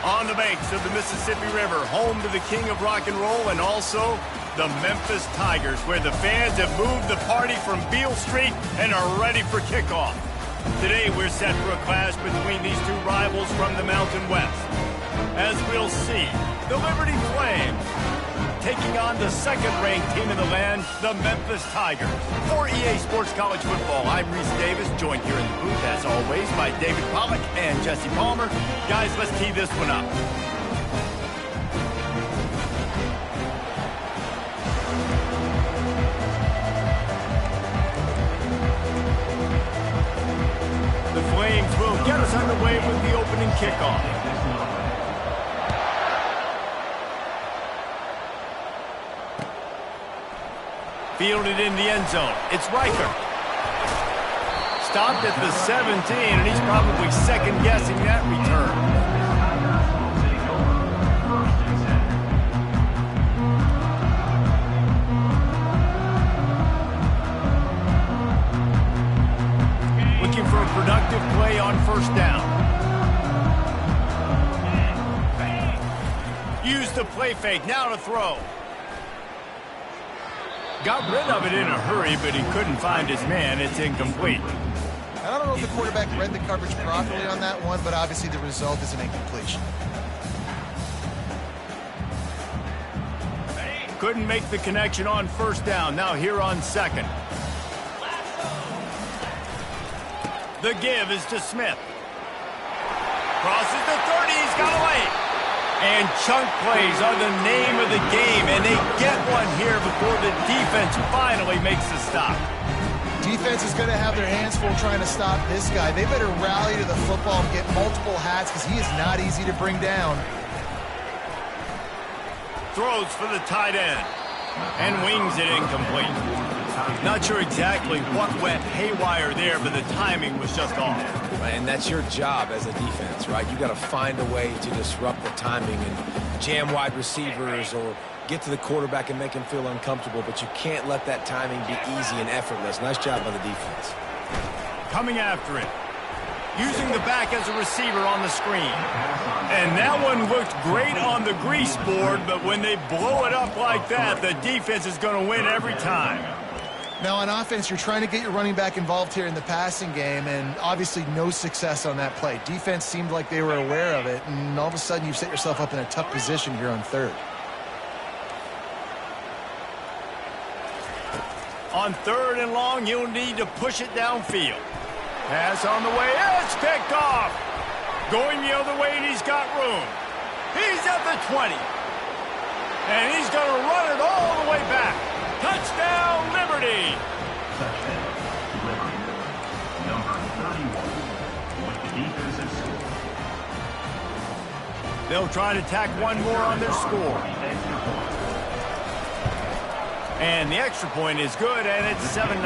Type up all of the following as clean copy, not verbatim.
On the banks of the Mississippi River, home to the king of rock and roll and also the Memphis Tigers, where the fans have moved the party from Beale Street and are ready for kickoff. Today, we're set for a clash between these two rivals from the Mountain West. As we'll see, the Liberty Flames taking on the second-ranked team in the land, the Memphis Tigers. For EA Sports College Football, I'm Reese Davis, joined here in the booth, as always, by David Pollack and Jesse Palmer. Guys, let's tee this one up. The Flames will get us underway with the opening kickoff. Fielded in the end zone. It's Riker. Stopped at the 17, and he's probably second-guessing that return. Looking for a productive play on first down. Use the play fake. Now to throw. Got rid of it in a hurry, but he couldn't find his man. It's incomplete. I don't know if the quarterback read the coverage properly on that one, but obviously the result is an incompletion. Couldn't make the connection on first down. Now here on second. The give is to Smith. Crosses the 30. He's got away. And chunk plays are the name of the game, and they get one here before the defense finally makes the stop. Defense is going to have their hands full trying to stop this guy. They better rally to the football and get multiple hats because he is not easy to bring down. Throws for the tight end and wings it incomplete. Not sure exactly what went haywire there, but the timing was just off. And that's your job as a defense, right? You got to find a way to disrupt the timing and jam wide receivers or get to the quarterback and make him feel uncomfortable, but you can't let that timing be easy and effortless. Nice job by the defense. Coming after it. Using the back as a receiver on the screen. And that one looked great on the grease board, but when they blow it up like that, the defense is going to win every time. Now, on offense, you're trying to get your running back involved here in the passing game, and obviously no success on that play. Defense seemed like they were aware of it, and all of a sudden you've set yourself up in a tough position here on third. On third and long, you'll need to push it downfield. Pass on the way. It's picked off. Going the other way, and he's got room. He's at the 20. And he's going to run it all the way back. Touchdown, Liberty! Number 31 with the defensive score. They'll try to tack one more on their score. And the extra point is good, and it's 7-0.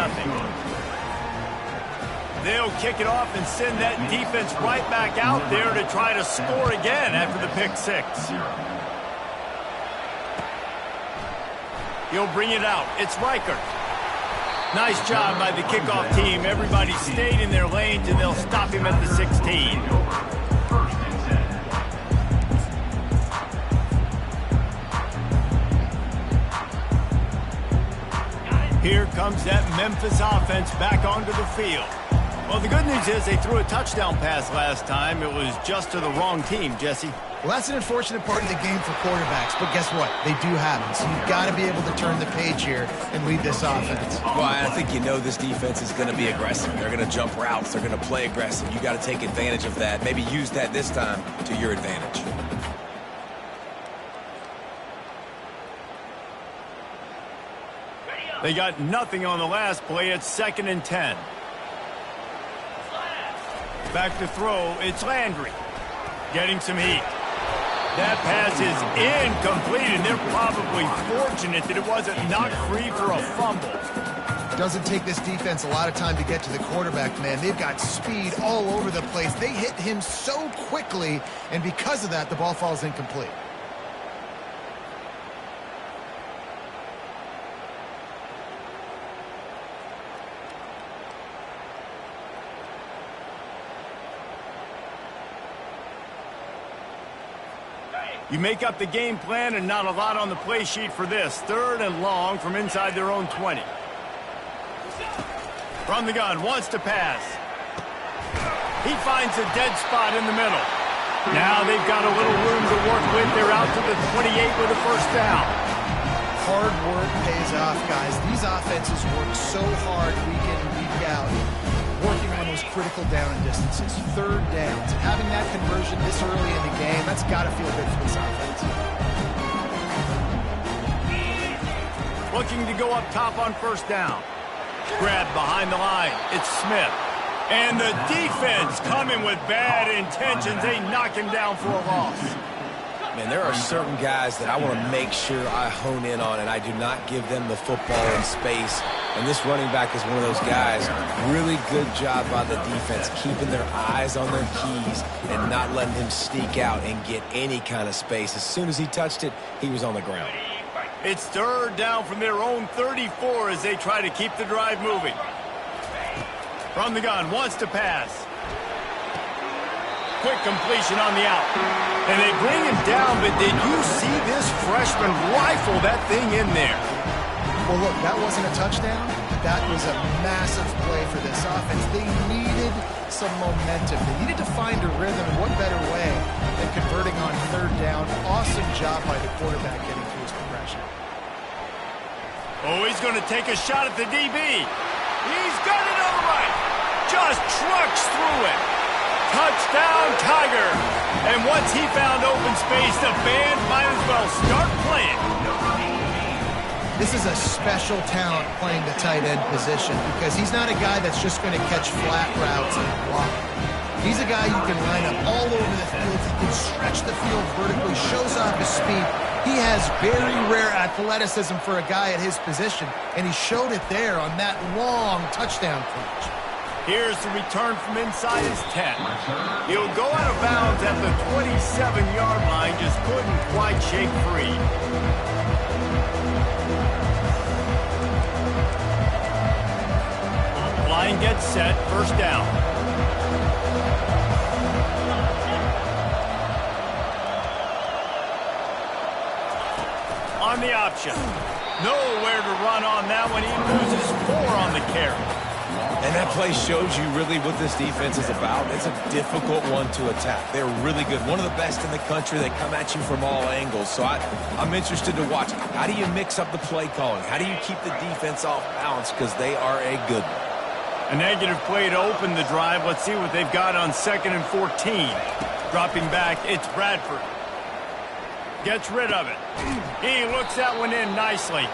They'll kick it off and send that defense right back out there to try to score again after the pick six. He'll bring it out. It's Riker. Nice job by the kickoff team. Everybody stayed in their lanes, and they'll stop him at the 16. Here comes that Memphis offense back onto the field. Well, the good news is they threw a touchdown pass last time. It was just to the wrong team, Jesse. Well, that's an unfortunate part of the game for quarterbacks, but guess what? They do have it, so you've got to be able to turn the page here and lead this offense. Well, I think you know this defense is going to be aggressive. They're going to jump routes. They're going to play aggressive. You got to take advantage of that. Maybe use that this time to your advantage. They got nothing on the last play. It's 2nd and 10. Back to throw. It's Landry. Getting some heat. That pass is incomplete, and they're probably fortunate that it wasn't knocked free for a fumble. Doesn't take this defense a lot of time to get to the quarterback, man. They've got speed all over the place. They hit him so quickly, and because of that, the ball falls incomplete. You make up the game plan and not a lot on the play sheet for this. 3rd and long from inside their own 20. From the gun, wants to pass. He finds a dead spot in the middle. Now they've got a little room to work with. They're out to the 28 with a first down. Hard work pays off, guys. These offenses work so hard week in and week out, working on those critical down and distances, 3rd downs. And having that conversion this early in the game, that's got to feel good for this offense. Looking to go up top on first down. Grabbed behind the line. It's Smith. And the defense coming with bad intentions. They knock him down for a loss. Man, there are certain guys that I want to make sure I hone in on, and I do not give them the football in space. And this running back is one of those guys. Really good job by the defense, keeping their eyes on their keys and not letting him sneak out and get any kind of space. As soon as he touched it, he was on the ground. It's 3rd down from their own 34 as they try to keep the drive moving. From the gun, wants to pass. Quick completion on the out. And they bring him down, but did you see this freshman rifle that thing in there? Well, look, that wasn't a touchdown. That was a massive play for this offense. They needed some momentum. They needed to find a rhythm, and what better way than converting on 3rd down. Awesome job by the quarterback getting through his progression. Oh, he's going to take a shot at the DB. He's got it all right. Just trucks through it. Touchdown, Tiger. And once he found open space, the fans might as well start playing. This is a special talent playing the tight end position because he's not a guy that's just going to catch flat routes and block. He's a guy you can line up all over the field. He can stretch the field vertically, shows off his speed. He has very rare athleticism for a guy at his position, and he showed it there on that long touchdown catch. Here's the return from inside his 10. He'll go out of bounds at the 27-yard line, just couldn't quite shake free. Line gets set, first down. On the option. Nowhere to run on that one. He loses 4 on the carry. And that play shows you really what this defense is about. It's a difficult one to attack. They're really good. One of the best in the country. They come at you from all angles. So I'm interested to watch. How do you mix up the play calling? How do you keep the defense off balance? Because they are a good one. A negative play to open the drive. Let's see what they've got on 2nd and 14. Dropping back, it's Bradford. Gets rid of it. He looks that one in nicely.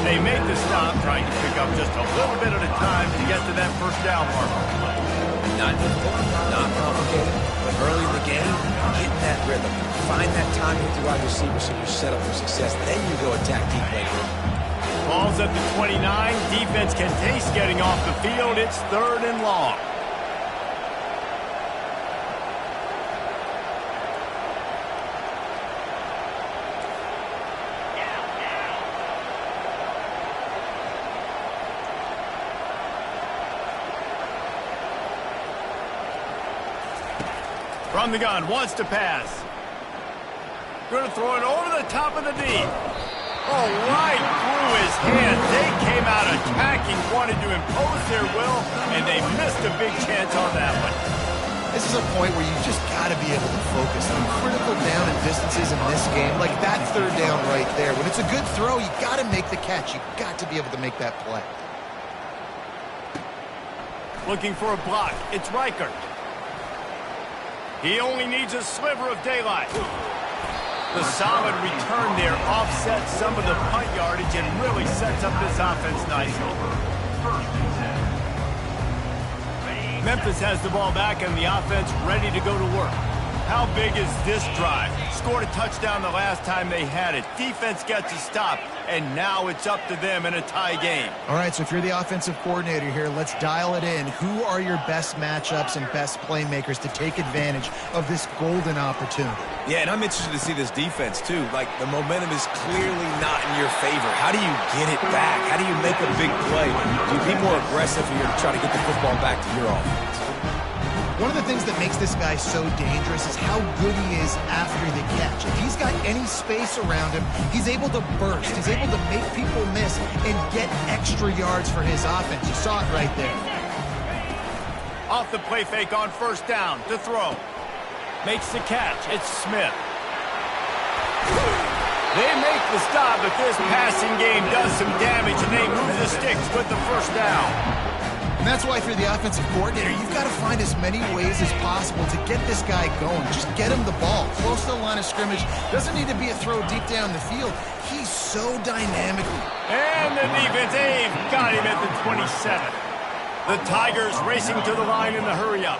They make the stop, trying to pick up just a little bit at a time to get to that first down mark. Not difficult, not complicated, but early in the game, getting that rhythm. Find that timing with your wide receiver so you're set up for success. Then you go attack deep later. Ball's at the 29. Defense can taste getting off the field. It's 3rd and long. From the gun, wants to pass. Going to throw it over the top of the knee. Oh, right through his hand. They came out attacking, wanted to impose their will, and they missed a big chance on that one. This is a point where you just got to be able to focus on critical down and distances in this game, like that 3rd down right there. When it's a good throw, you got to make the catch. You got to be able to make that play. Looking for a block. It's Reichert. He only needs a sliver of daylight. The solid return there offsets some of the punt yardage and really sets up this offense nicely. Memphis has the ball back and the offense ready to go to work. How big is this drive? Scored a touchdown the last time they had it. Defense gets a stop, and now it's up to them in a tie game. All right, so if you're the offensive coordinator here, let's dial it in. Who are your best matchups and best playmakers to take advantage of this golden opportunity? Yeah, and I'm interested to see this defense, too. Like, the momentum is clearly not in your favor. How do you get it back? How do you make a big play? Do you be more aggressive or you try to get the football back to your offense? One of the things that makes this guy so dangerous is how good he is after the catch. If he's got any space around him, he's able to burst. He's able to make people miss and get extra yards for his offense. You saw it right there. Off the play fake on first down to throw. Makes the catch. It's Smith. They make the stop, but this passing game does some damage, and they move the sticks with the first down. And that's why, if you're the offensive coordinator, you've got to find as many ways as possible to get this guy going. Just get him the ball close to the line of scrimmage. Doesn't need to be a throw deep down the field. He's so dynamic. And the defense, they've got him at the 27. The Tigers racing to the line in the hurry-up.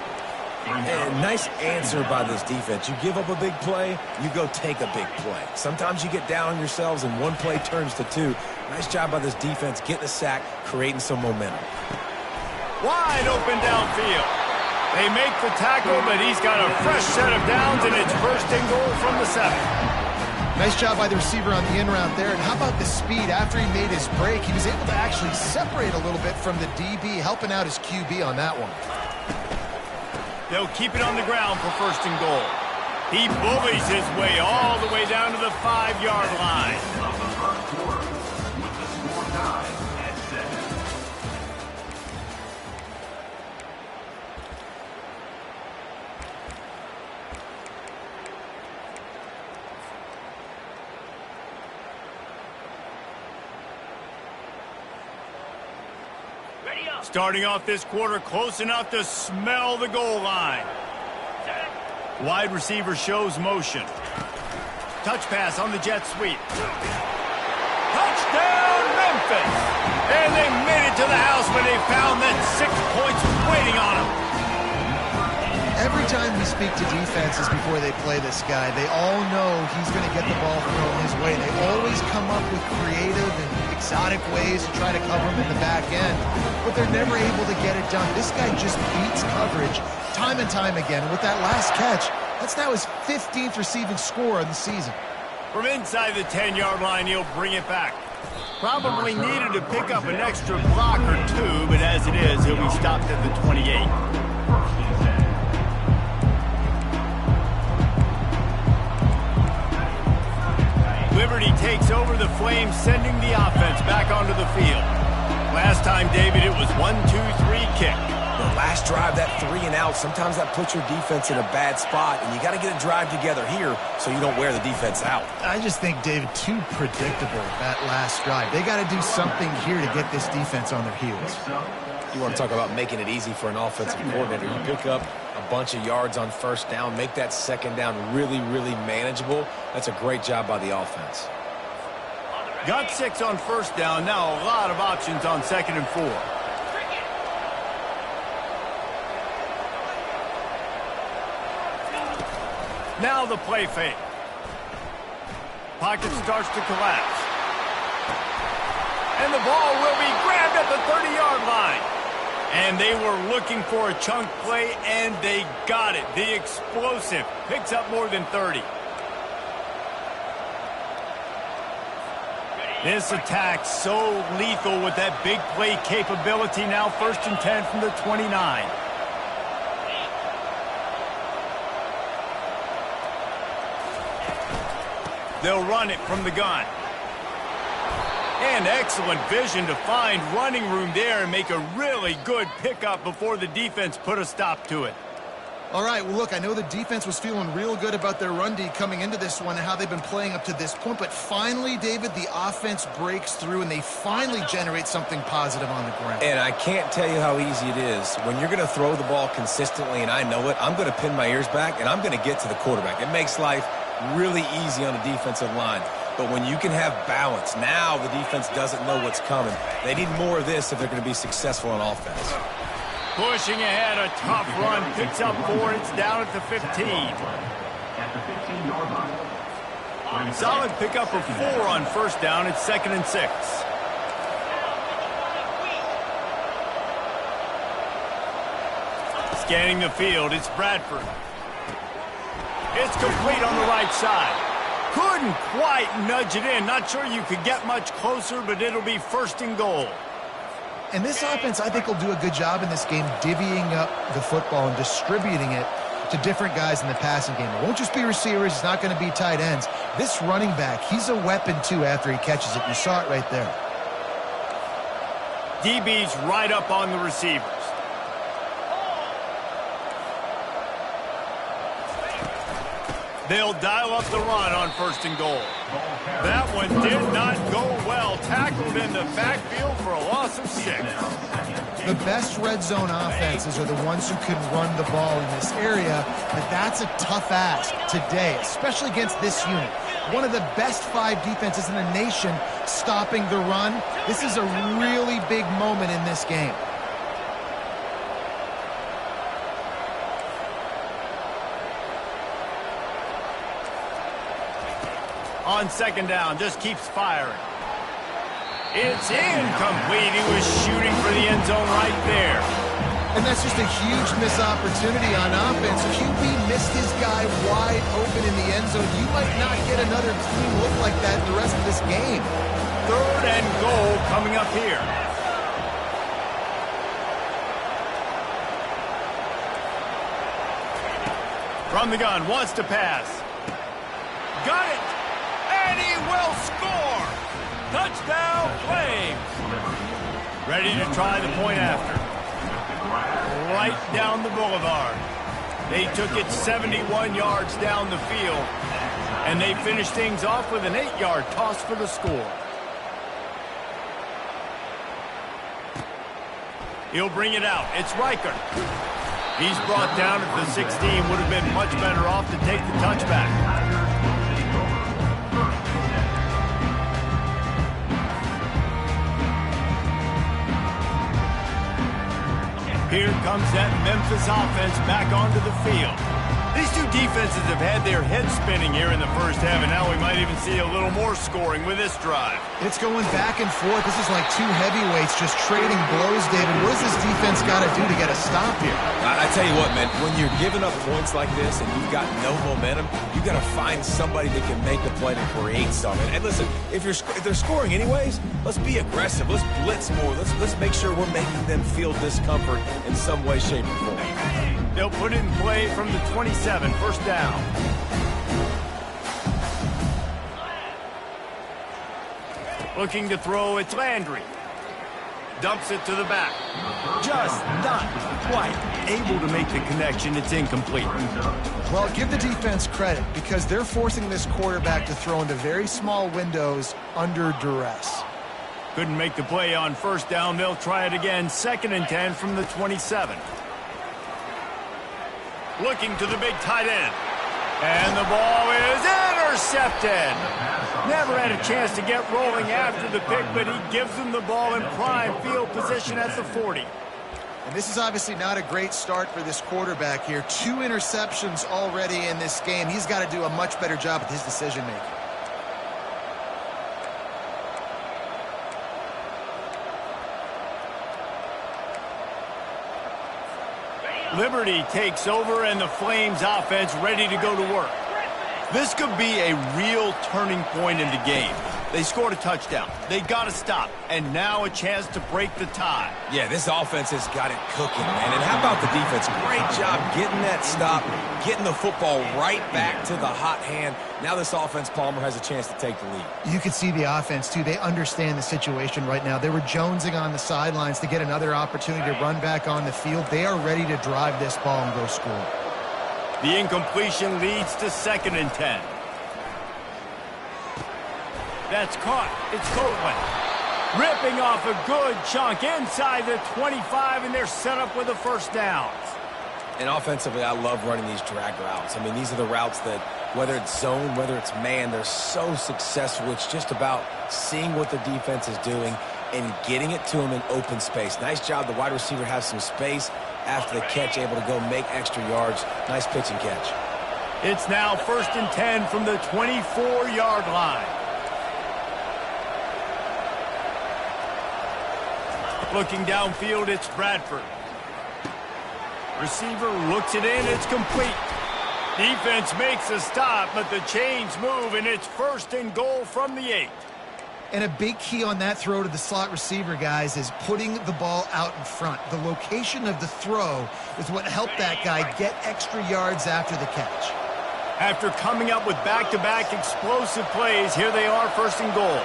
And nice answer by this defense. You give up a big play, you go take a big play. Sometimes you get down on yourselves and one play turns to two. Nice job by this defense getting a sack, creating some momentum. Wide open downfield. They make the tackle, but he's got a fresh set of downs, and it's first and goal from the 7. Nice job by the receiver on the in route there. And how about the speed after he made his break? He was able to actually separate a little bit from the DB, helping out his QB on that one. They'll keep it on the ground for first and goal. He bullies his way all the way down to the 5-yard line. Of the first quarter, with the score tied at 7. Starting off this quarter close enough to smell the goal line. Wide receiver shows motion. Touch pass on the jet sweep. Touchdown, Memphis! And they made it to the house when they found that 6 points waiting on them. Every time we speak to defenses before they play this guy, they all know he's going to get the ball thrown his way. They always come up with creative and exotic ways to try to cover him in the back end, but they're never able to get it done. This guy just beats coverage time and time again. With that last catch, that's now his 15th receiving score of the season. From inside the 10-yard line, he'll bring it back. Probably needed to pick up an extra block or two, but as it is, he'll be stopped at the 28. Liberty takes over the Flames, sending the offense back onto the field. Last time, David, it was 1-2-3 kick. The last drive, that 3 and out, sometimes that puts your defense in a bad spot, and you got to get a drive together here so you don't wear the defense out. I just think, David, too predictable, that last drive. They got to do something here to get this defense on their heels. You want to talk about making it easy for an offensive coordinator. You pick up a bunch of yards on first down, make that second down really, really manageable. That's a great job by the offense. Got 6 on first down. Now a lot of options on 2nd and 4. Now the play fake. Pocket starts to collapse. And the ball will be grabbed at the 30-yard line. And they were looking for a chunk play, and they got it. The explosive picks up more than 30. This attack so lethal with that big play capability. Now 1st and 10 from the 29. They'll run it from the gun. And excellent vision to find running room there and make a really good pickup before the defense put a stop to it. All right, well, look, I know the defense was feeling real good about their run D coming into this one and how they've been playing up to this point, but finally, David, the offense breaks through and they finally generate something positive on the ground. And I can't tell you how easy it is. When you're going to throw the ball consistently, and I know it, I'm going to pin my ears back, and I'm going to get to the quarterback. It makes life really easy on the defensive line. But when you can have balance, now the defense doesn't know what's coming. They need more of this if they're going to be successful on offense. Pushing ahead, a tough run, picks up 4, it's down at the 15. At the 15-yard line. Solid pickup of 4 on first down, it's 2nd and 6. Scanning the field, it's Bradford. It's complete on the right side. Couldn't quite nudge it in. Not sure you could get much closer, but it'll be 1st and goal. And this offense, I think, will do a good job in this game divvying up the football and distributing it to different guys in the passing game. It won't just be receivers. It's not going to be tight ends. This running back, he's a weapon, too, after he catches it. You saw it right there. DB's right up on the receivers. They'll dial up the run on 1st and goal. That one did not go well. Tackled in the backfield for a loss of 6. The best red zone offenses are the ones who can run the ball in this area, but that's a tough ask today, especially against this unit. One of the best 5 defenses in the nation stopping the run. This is a really big moment in this game. On 2nd down, just keeps firing. It's incomplete. He was shooting for the end zone right there. And that's just a huge missed opportunity on offense. QB missed his guy wide open in the end zone. You might not get another clean look like that in the rest of this game. 3rd and goal coming up here. From the gun, wants to pass. Got it! And he will score! Touchdown, Flames! Ready to try the point after. Right down the boulevard. They took it 71 yards down the field, and they finished things off with an 8-yard toss for the score. He'll bring it out. It's Riker. He's brought down at the 16. Would have been much better off to take the touchback. Here comes that Memphis offense back onto the field. These two defenses have had their heads spinning here in the first half, and now we might even see a little more scoring with this drive. It's going back and forth. This is like 2 heavyweights just trading blows, David. What does this defense got to do to get a stop here? I tell you what, man, when you're giving up points like this and you've got no momentum, you got to find somebody that can make a play to create something. And listen, if they're scoring anyways, let's be aggressive. Let's blitz more. Let's make sure we're making them feel discomfort in some way, shape, or form. They'll put it in play from the 27, 1st down. Looking to throw, it's Landry. Dumps it to the back. Just not quite able to make the connection. It's incomplete. Well, give the defense credit because they're forcing this quarterback to throw into very small windows under duress. Couldn't make the play on 1st down. They'll try it again. 2nd and 10 from the 27. Looking to the big tight end. And the ball is intercepted. Never had a chance to get rolling after the pick, but he gives them the ball in prime field position at the 40. And this is obviously not a great start for this quarterback here. 2 interceptions already in this game. He's got to do a much better job with his decision-making. Liberty takes over, and the Flames offense ready to go to work. This could be a real turning point in the game. They scored a touchdown. They got to stop, and now a chance to break the tie. Yeah, this offense has got it cooking, man. And how about the defense? Great job getting that stop, getting the football right back to the hot hand. Now this offense, Palmer, has a chance to take the lead. You can see the offense, too. They understand the situation right now. They were jonesing on the sidelines to get another opportunity to run back on the field. They are ready to drive this ball and go score. The incompletion leads to 2nd and 10. That's caught. It's Copeland. Ripping off a good chunk inside the 25, and they're set up with a 1st down. And offensively, I love running these drag routes. I mean, these are the routes that, whether it's zone, whether it's man, they're so successful. It's just about seeing what the defense is doing and getting it to them in open space. Nice job. The wide receiver has some space after the catch, able to go make extra yards. Nice pitch and catch. It's now 1st and 10 from the 24-yard line. Looking downfield, it's Bradford. Receiver looks it in, it's complete. Defense makes a stop, but the chains move, and it's 1st and goal from the 8. And a big key on that throw to the slot receiver, guys, is putting the ball out in front. The location of the throw is what helped that guy get extra yards after the catch. After coming up with back-to-back explosive plays, here they are, first and goal.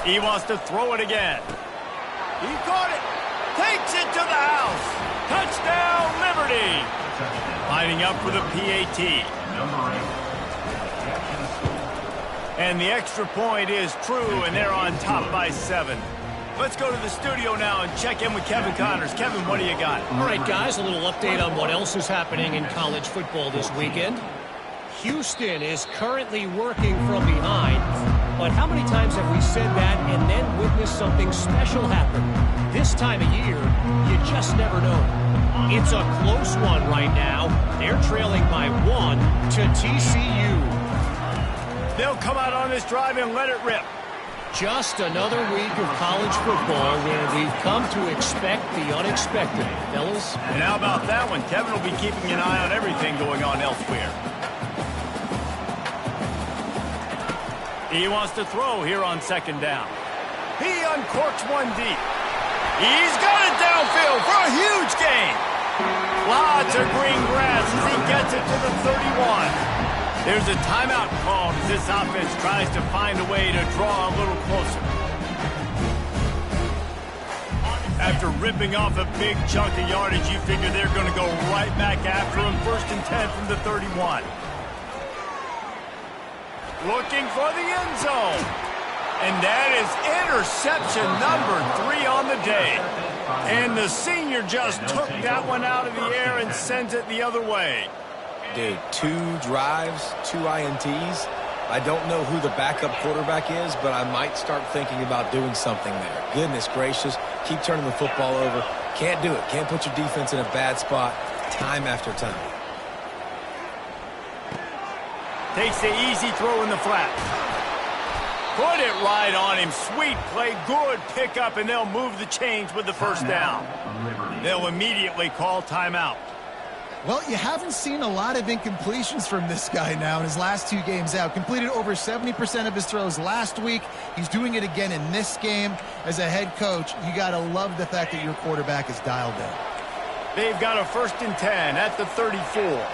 He wants to throw it again. He caught it. Takes it to the house. Touchdown, Liberty. Lining up for the PAT. Number 8. And the extra point is true, and they're on top by 7. Let's go to the studio now and check in with Kevin Connors. Kevin, what do you got? All right, guys, a little update on what else is happening in college football this weekend. Houston is currently working from behind. But how many times have we said that and then witnessed something special happen? This time of year, you just never know. It's a close one right now. They're trailing by 1 to TCU. They'll come out on this drive and let it rip. Just another week of college football where we've come to expect the unexpected, fellas. And how about that one? Kevin will be keeping an eye on everything going on elsewhere. He wants to throw here on second down. He uncorks one deep. He's got it downfield for a huge gain. Lots of green grass as he gets it to the 31. There's a timeout called as this offense tries to find a way to draw a little closer. After ripping off a big chunk of yardage, you figure they're going to go right back after him. First and 10 from the 31. Looking for the end zone. And that is interception number 3 on the day. And the senior just took that one out of the air and sends it the other way. Dude, 2 drives, 2 INTs. I don't know who the backup quarterback is, but I might start thinking about doing something there. Goodness gracious, keep turning the football over. Can't do it. Can't put your defense in a bad spot time after time. Takes the easy throw in the flat. Put it right on him. Sweet play. Good pickup, and they'll move the chains with the first down. They'll immediately call timeout. Well, you haven't seen a lot of incompletions from this guy now in his last 2 games out. Completed over 70% of his throws last week. He's doing it again in this game. As a head coach, you got to love the fact that your quarterback is dialed in. They've got a first and 10 at the 34.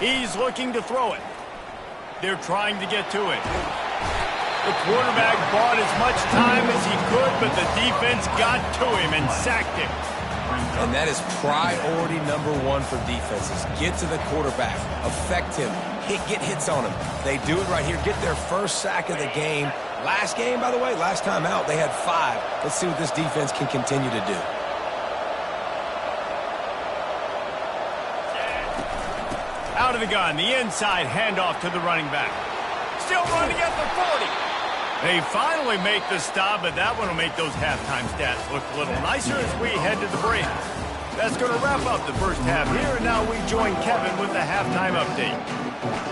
He's looking to throw it. They're trying to get to it. The quarterback bought as much time as he could, but the defense got to him and sacked him. And that is priority number 1 for defenses. Get to the quarterback. Affect him. Get hits on him. They do it right here. Get their first sack of the game. Last game, by the way, last time out, they had 5. Let's see what this defense can continue to do. Out of the gun, the inside handoff to the running back. Still running at the 40. They finally make the stop, but that one will make those halftime stats look a little nicer as we head to the break. That's going to wrap up the first half here, and now we join Kevin with the halftime update.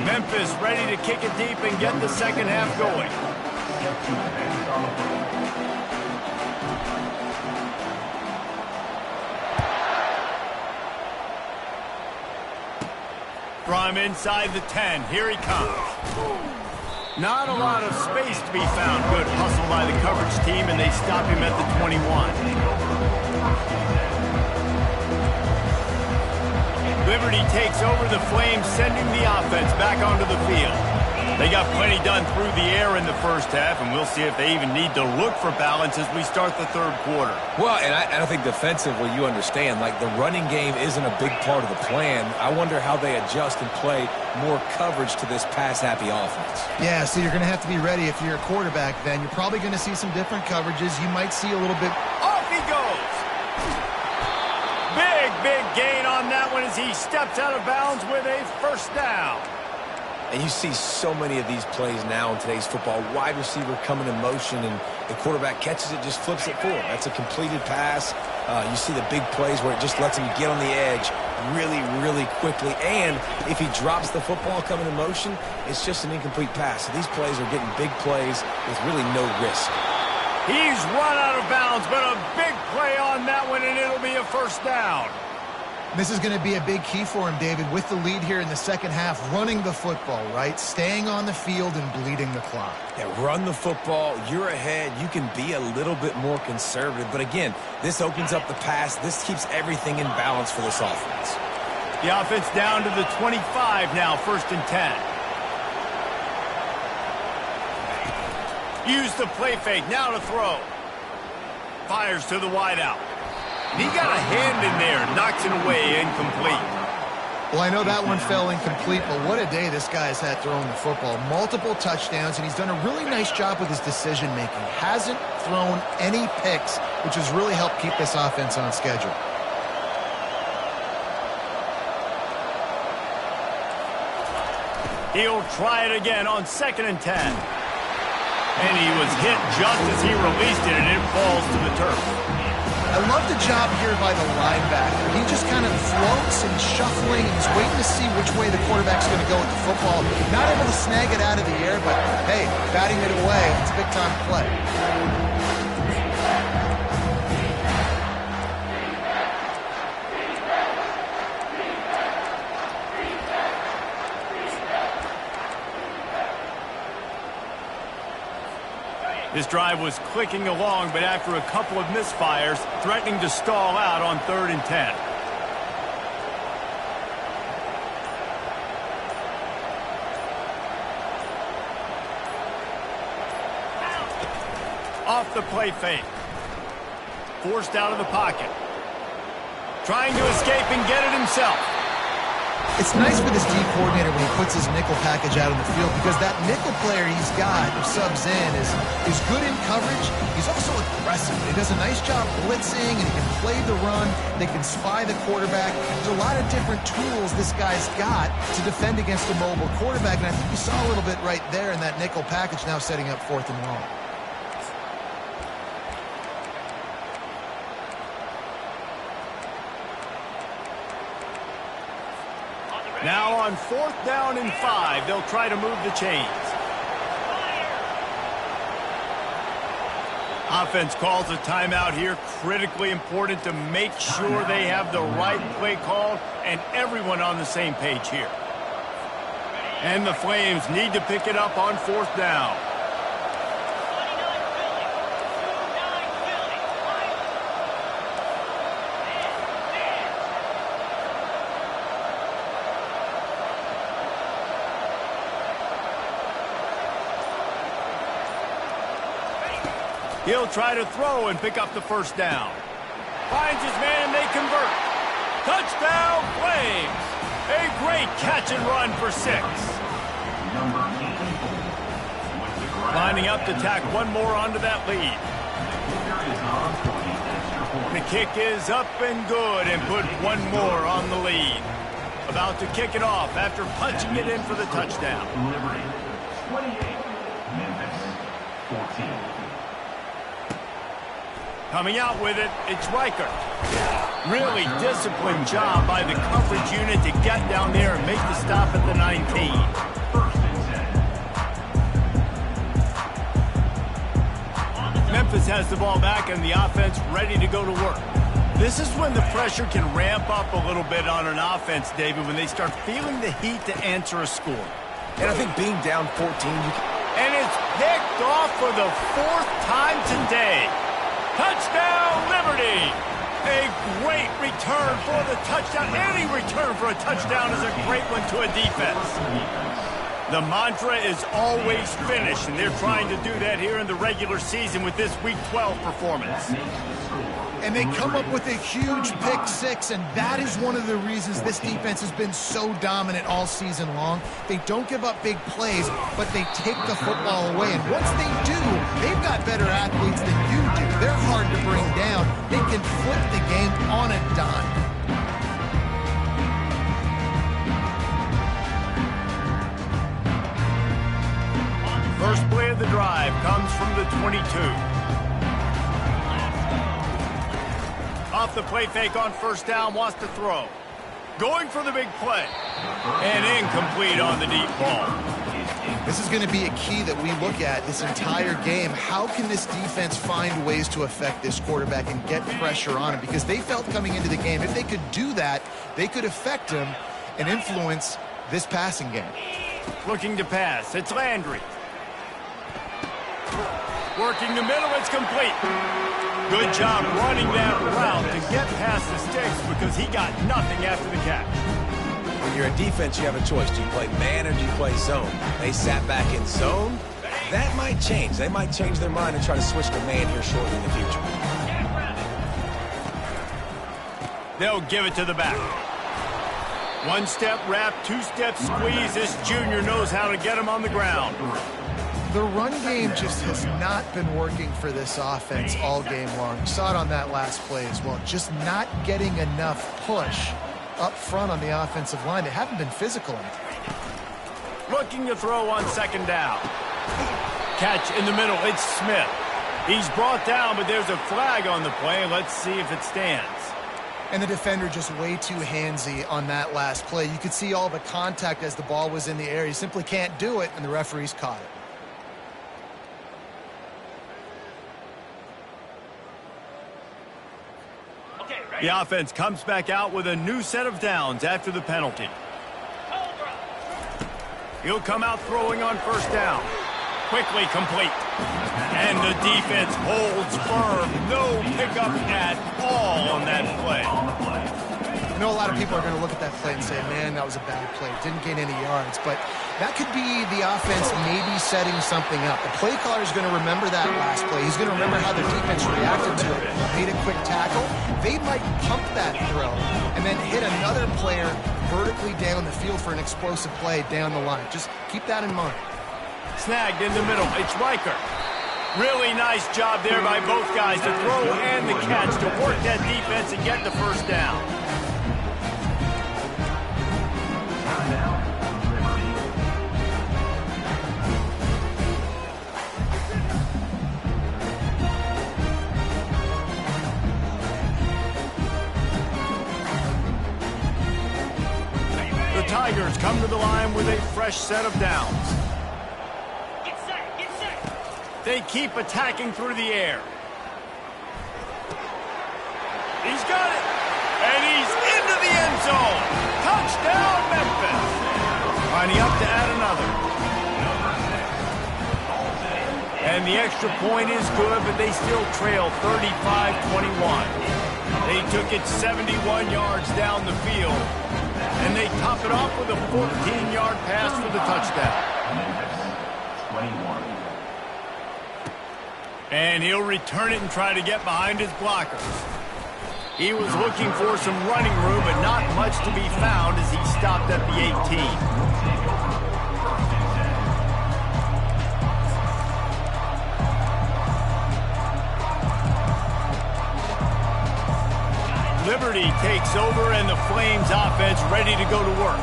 Memphis ready to kick it deep and get the second half going. From inside the 10, here he comes. Not a lot of space to be found. Good hustle by the coverage team, and they stop him at the 21. Liberty takes over the Flames, sending the offense back onto the field. They got plenty done through the air in the first half, and we'll see if they even need to look for balance as we start the third quarter. Well, and I think defensively, you understand, like the running game isn't a big part of the plan. I wonder how they adjust and play more coverage to this pass-happy offense. Yeah, so you're going to have to be ready if you're a quarterback then. You're probably going to see some different coverages. You might see a little bit. Off he goes! Big gain on that one as he steps out of bounds with a first down. And you see so many of these plays now in today's football. Wide receiver coming in motion, and the quarterback catches it, just flips it forward. That's a completed pass. You see the big plays where it just lets him get on the edge really, really quickly. And if he drops the football coming in motion, it's just an incomplete pass. So these plays are getting big plays with really no risk. He's run out of bounds, but a big play on that one, and it'll be a first down. This is going to be a big key for him, David, with the lead here in the second half, running the football, right? Staying on the field and bleeding the clock. Yeah, run the football. You're ahead. You can be a little bit more conservative. But again, this opens up the pass. This keeps everything in balance for this offense. The offense down to the 25 now, 1st and 10. Use the play fake, now to throw. Fires to the wideout. He got a hand in there, knocks it away, incomplete. Well, I know that one fell incomplete, but what a day this guy has had throwing the football. Multiple touchdowns, and he's done a really nice job with his decision-making. Hasn't thrown any picks, which has really helped keep this offense on schedule. He'll try it again on 2nd and 10. And he was hit just as he released it, and it falls to the turf. I love the job here by the linebacker. He just kind of floats and shuffling, and he's waiting to see which way the quarterback's going to go with the football. Not able to snag it out of the air, but hey, batting it away, it's a big-time play. This drive was clicking along, but after a couple of misfires, threatening to stall out on 3rd and 10. Off the play fake. Forced out of the pocket. Trying to escape and get it himself. It's nice for this D coordinator when he puts his nickel package out on the field, because that nickel player he's got, who subs in, is good in coverage. He's also aggressive. He does a nice job blitzing, and he can play the run. They can spy the quarterback. There's a lot of different tools this guy's got to defend against a mobile quarterback, and I think you saw a little bit right there in that nickel package, now setting up 4th and long. Now on 4th down and 5, they'll try to move the chains. Offense calls a timeout here. Critically important to make sure they have the right play called and everyone on the same page here. And the Flames need to pick it up on 4th down. He'll try to throw and pick up the 1st down. Finds his man, and they convert. Touchdown, Flames! A great catch and run for 6. Lining up to tack one more onto that lead. The kick is up and good, and put one more on the lead. About to kick it off after punching it in for the touchdown. Liberty 28, Memphis 14. Coming out with it, it's Riker. Really disciplined job by the coverage unit to get down there and make the stop at the 19. Memphis has the ball back and the offense ready to go to work. This is when the pressure can ramp up a little bit on an offense, David, when they start feeling the heat to answer a score. And I think being down 14, and it's picked off for the 4th time today. Touchdown, Liberty! A great return for the touchdown. Any return for a touchdown is a great one to a defense. The mantra is always finish, and they're trying to do that here in the regular season with this Week 12 performance. And they come up with a huge pick 6, and that is one of the reasons this defense has been so dominant all season long. They don't give up big plays, but they take the football away. And once they do, they've got better athletes than you do. They're hard to bring down. They can flip the game on a dime. 22. Off the play fake on first down, wants to throw. Going for the big play. And incomplete on the deep ball. This is going to be a key that we look at this entire game. How can this defense find ways to affect this quarterback and get pressure on him? Because they felt coming into the game, if they could do that, they could affect him and influence this passing game. Looking to pass. It's Landry. Working the middle. It's complete. Good job running that route to get past the sticks because he got nothing after the catch. When you're a defense, you have a choice. Do you play man or do you play zone? They sat back in zone. That might change. They might change their mind and try to switch to man here shortly in the future. They'll give it to the back. One-step wrap, two-step squeeze. This junior knows how to get him on the ground. The run game just has not been working for this offense all game long. You saw it on that last play as well. Just not getting enough push up front on the offensive line. They haven't been physical enough. Looking to throw on second down. Catch in the middle. It's Smith. He's brought down, but there's a flag on the play. Let's see if it stands. And the defender just way too handsy on that last play. You could see all the contact as the ball was in the air. You simply can't do it, and the referees caught it. The offense comes back out with a new set of downs after the penalty. He'll come out throwing on first down. Quickly complete. And the defense holds firm. No pickup at all on that play. I know a lot of people are going to look at that play and say, man, that was a bad play. Didn't gain any yards. But that could be the offense maybe setting something up. The play caller is going to remember that last play. He's going to remember how the defense reacted to it. Made a quick tackle. They might pump that throw and then hit another player vertically down the field for an explosive play down the line. Just keep that in mind. Snagged in the middle. It's Riker. Really nice job there by both guys to throw and the catch to work that defense and get the first down. The Tigers come to the line with a fresh set of downs. They keep attacking through the air. He's got it. And he's into the end zone. Touchdown, Memphis. Lining up to add another. And the extra point is good, but they still trail 35-21. They took it 71 yards down the field. And they top it off with a 14-yard pass for the touchdown. Memphis, 21. And he'll return it and try to get behind his blockers. He was looking for some running room, but not much to be found as he stopped at the 18. Liberty takes over, and the Flames offense ready to go to work.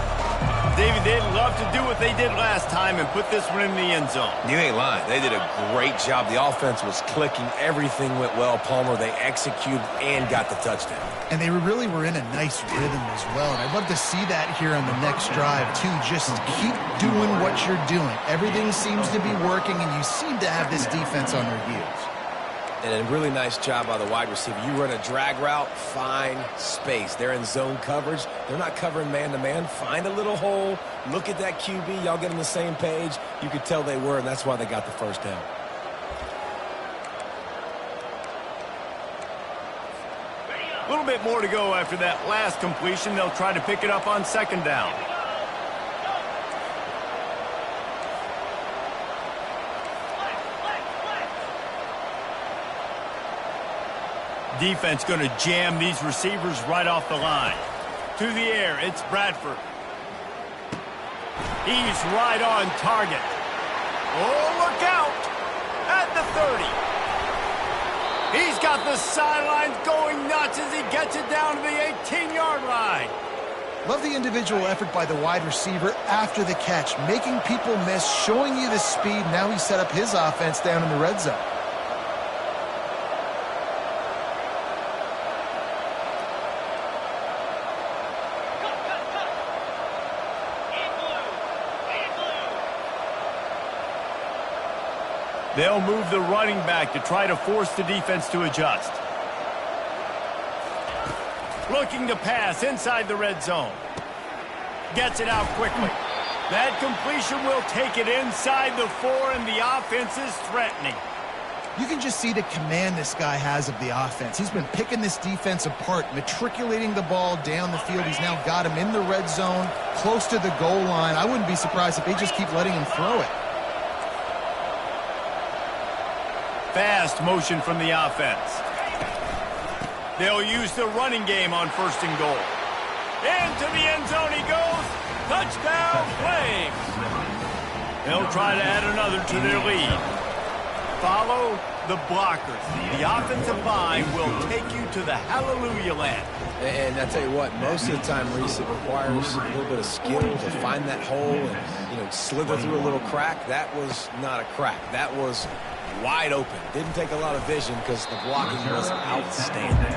David, they'd love to do what they did last time and put this one in the end zone. You ain't lying. They did a great job. The offense was clicking. Everything went well. Palmer, they executed and got the touchdown. And they really were in a nice rhythm as well. And I'd love to see that here on the next drive, too. Just keep doing what you're doing. Everything seems to be working, and you seem to have this defense on their heels. And a really nice job by the wide receiver. You run a drag route, find space. They're in zone coverage. They're not covering man-to-man. Find a little hole. Look at that QB. Y'all get on the same page. You could tell they were, and that's why they got the first down. A little bit more to go after that last completion. They'll try to pick it up on second down. Defense going to jam these receivers right off the line. To the air, it's Bradford. He's right on target. Oh, look out! At the 30. He's got the sidelines going nuts as he gets it down to the 18-yard line. Love the individual effort by the wide receiver after the catch, making people miss, showing you the speed. Now he set up his offense down in the red zone. They'll move the running back to try to force the defense to adjust. Looking to pass inside the red zone. Gets it out quickly. That completion will take it inside the 4, and the offense is threatening. You can just see the command this guy has of the offense. He's been picking this defense apart, matriculating the ball down the field. He's now got him in the red zone, close to the goal line. I wouldn't be surprised if they just keep letting him throw it. Fast motion from the offense. They'll use the running game on 1st and goal. Into the end zone he goes. Touchdown, Flames. They'll try to add another to their lead. Follow the blockers. The offensive line will take you to the hallelujah land. And I tell you what, most of the time, Reese, it requires a little bit of skill to find that hole and, slither through a little crack. That was not a crack. That was wide open. Didn't take a lot of vision because the blocking was outstanding.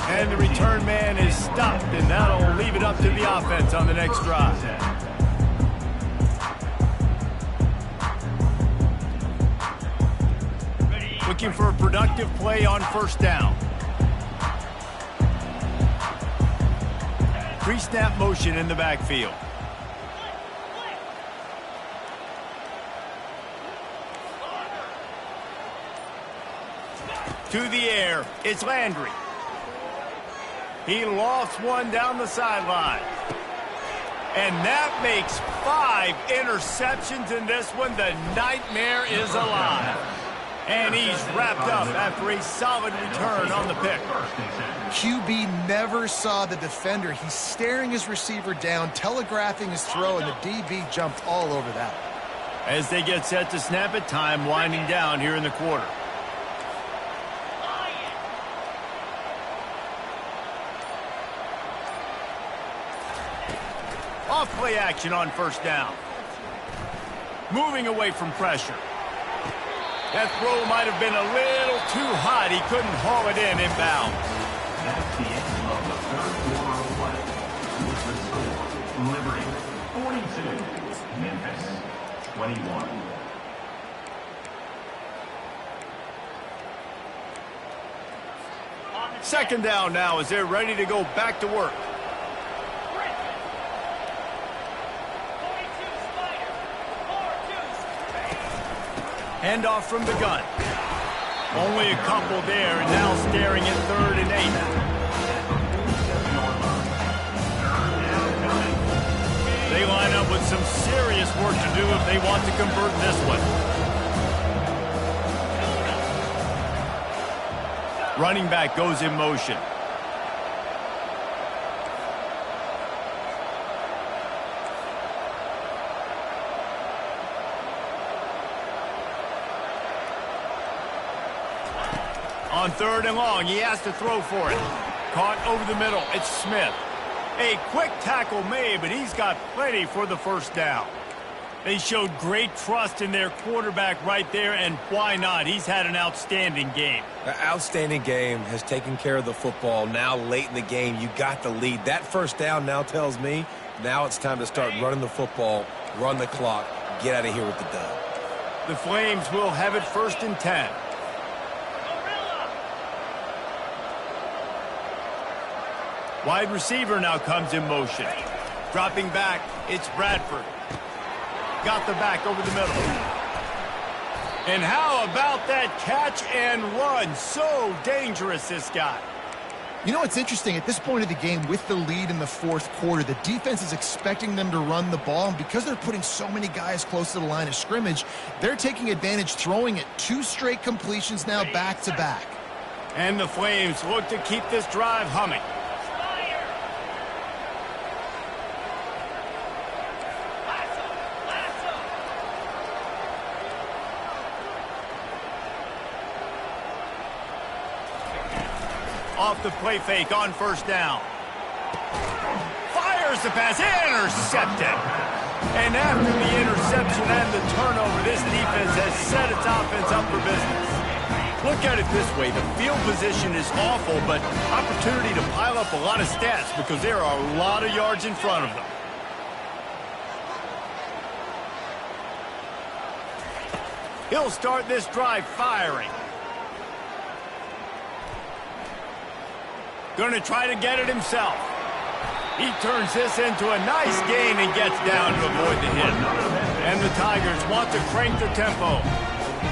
And the return man is stopped, and that'll leave it up to the offense on the next drive. Looking for a productive play on 1st down. Pre-snap motion in the backfield. To the air, it's Landry. He lofts one down the sideline. And that makes 5 interceptions in this one. The nightmare is alive. And he's wrapped up after a solid return on the pick. QB never saw the defender. He's staring his receiver down, telegraphing his throw, and the DB jumped all over that. As they get set to snap it, time winding down here in the quarter. Off play action on 1st down. Moving away from pressure. That throw might have been a little too hot. He couldn't haul it in inbounds. That's the end of the 3rd quarter of play. With the score, Liberty 42, Memphis 21. Second down now as they're ready to go back to work. Handoff from the gun. Only a couple there, and now staring at 3rd and 8. They line up with some serious work to do if they want to convert this one. Running back goes in motion. On 3rd and long, he has to throw for it. Caught over the middle, it's Smith. A quick tackle made, but he's got plenty for the 1st down. They showed great trust in their quarterback right there, and why not? He's had an outstanding game. An outstanding game, has taken care of the football. Now late in the game, you got the lead. That 1st down now tells me now it's time to start running the football, run the clock, get out of here with the dub. The Flames will have it 1st and 10. Wide receiver now comes in motion. Dropping back, it's Bradford. Got the back over the middle. And how about that catch and run? So dangerous, this guy. You know what's interesting? At this point of the game, with the lead in the 4th quarter, the defense is expecting them to run the ball. And because they're putting so many guys close to the line of scrimmage, they're taking advantage, throwing it 2 straight completions now back-to-back. And the Flames look to keep this drive humming. Off the play fake on 1st down. Fires the pass, intercepted. And after the interception and the turnover, this defense has set its offense up for business. Look at it this way, the field position is awful, but opportunity to pile up a lot of stats because there are a lot of yards in front of them. He'll start this drive firing. Going to try to get it himself. He turns this into a nice gain and gets down to avoid the hit. And the Tigers want to crank the tempo.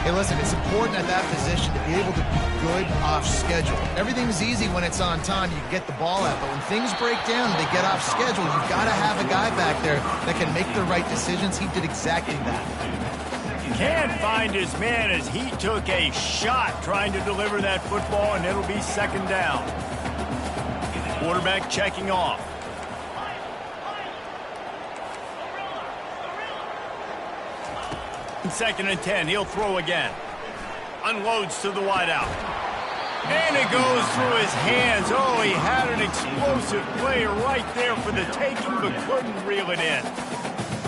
Hey, listen, it's important at that position to be able to be good off schedule. Everything's easy when it's on time. You get the ball out. But when things break down and they get off schedule, you've got to have a guy back there that can make the right decisions. He did exactly that. Can't find his man as he took a shot trying to deliver that football, and it'll be second down. Quarterback checking off. Second and 10, he'll throw again. Unloads to the wideout. And it goes through his hands. Oh, he had an explosive play right there for the taking, but couldn't reel it in.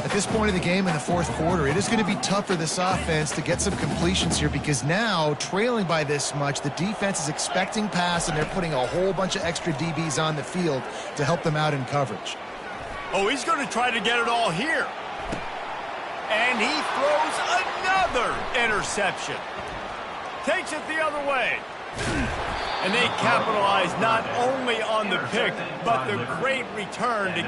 At this point of the game in the fourth quarter, it is going to be tough for this offense to get some completions here because now, trailing by this much, the defense is expecting pass, and they're putting a whole bunch of extra DBs on the field to help them out in coverage. Oh, he's going to try to get it all here. And he throws another interception. Takes it the other way. And they capitalize not only on the pick, but the great return to